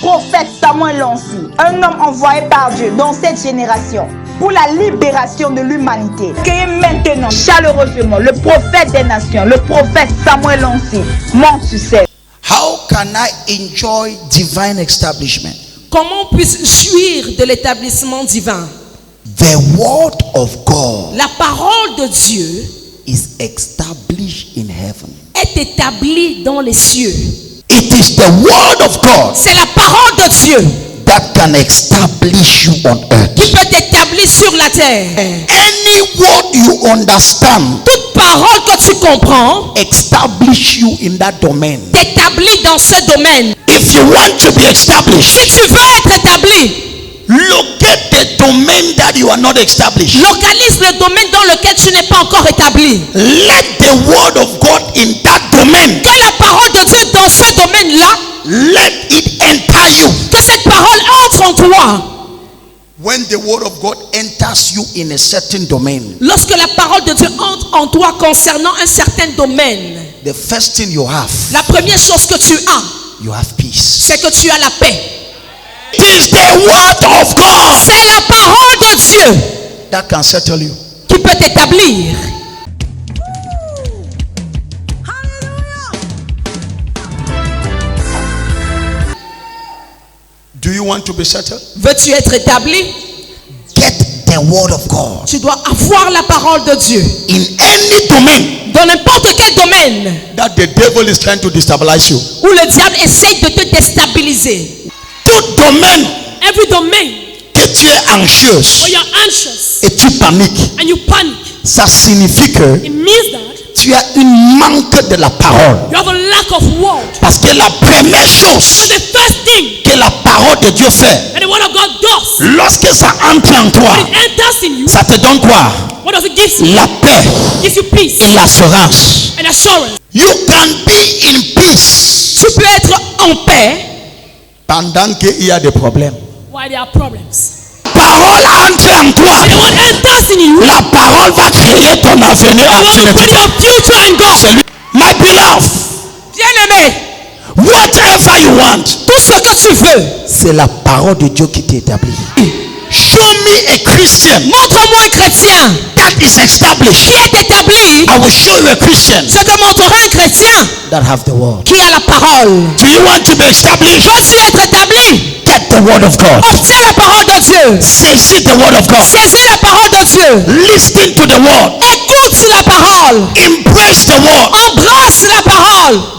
prophète Samuel Lancy, un homme envoyé par Dieu dans cette génération pour la libération de l'humanité. Accueillez maintenant chaleureusement le prophète des nations, le prophète Samuel Lancy, mon succès. How can I enjoy divine establishment? Comment on puisse jouir de l'établissement divin? The word of God La parole de Dieu is established in heaven. est établie dans les cieux. It is the word of God C'est la parole de Dieu that can establish you on earth. qui peut t'établir sur la terre. Any word you understand Toute parole que tu comprends establish you in that domain. t'établit dans ce domaine. If you want to be established, Si tu veux être établi, locate the domain that you are not established. localise le domaine dans lequel tu n'es pas encore établi. Let the word of God in that domain, Que la parole de Dieu dans ce domaine-là, let it enter you. que cette parole entre en toi. When the word of God enters you in a certain domain, Lorsque la parole de Dieu entre en toi concernant un certain domaine, the first thing you have, la première chose que tu as, you have peace. c'est que tu as la paix. It is the word of God C'est la parole de Dieu that can settle you. qui peut t'établir. Do you want to be settled? Veux-tu être établi? Get the word of God Tu dois avoir la parole de Dieu in any domain dans n'importe quel domaine that the devil is trying to destabilize you. où le diable essaye de te déstabiliser. Tout domaine Every domain que tu es anxieux where you're anxious et tu paniques, and you panic, ça signifie que it means that tu as une manque de la parole. you have a lack of word. Parce que la première chose The first thing que la parole de Dieu fait, that the word of God does, lorsque ça entre en toi, it enters in you. ça te donne quoi? What does it give you? La paix It gives you peace et l'assurance. and assurance. You can be in peace Tu peux être en paix pendant qu'il y a des problèmes. while there are problems. Parole entre en toi. And the word enters in you. La parole va créer ton avenir The à word will put futur. your future in God. Celui- My beloved, Bien-aimé, whatever you want, tout ce que tu veux, c'est la parole de Dieu qui t'établit. Show me a Christian montre-moi un chrétien that is established. qui est établi. I will show you a Christian Je te montrerai un chrétien that have the word. qui a la parole. Do you want to be established? Veux-tu être établi? Get the word of God. Obtiens la parole de Dieu. Seisis the word of God. Saisis la parole de Dieu. Listen to the word. Écoute la parole. Embrace the word. Embrasse la parole.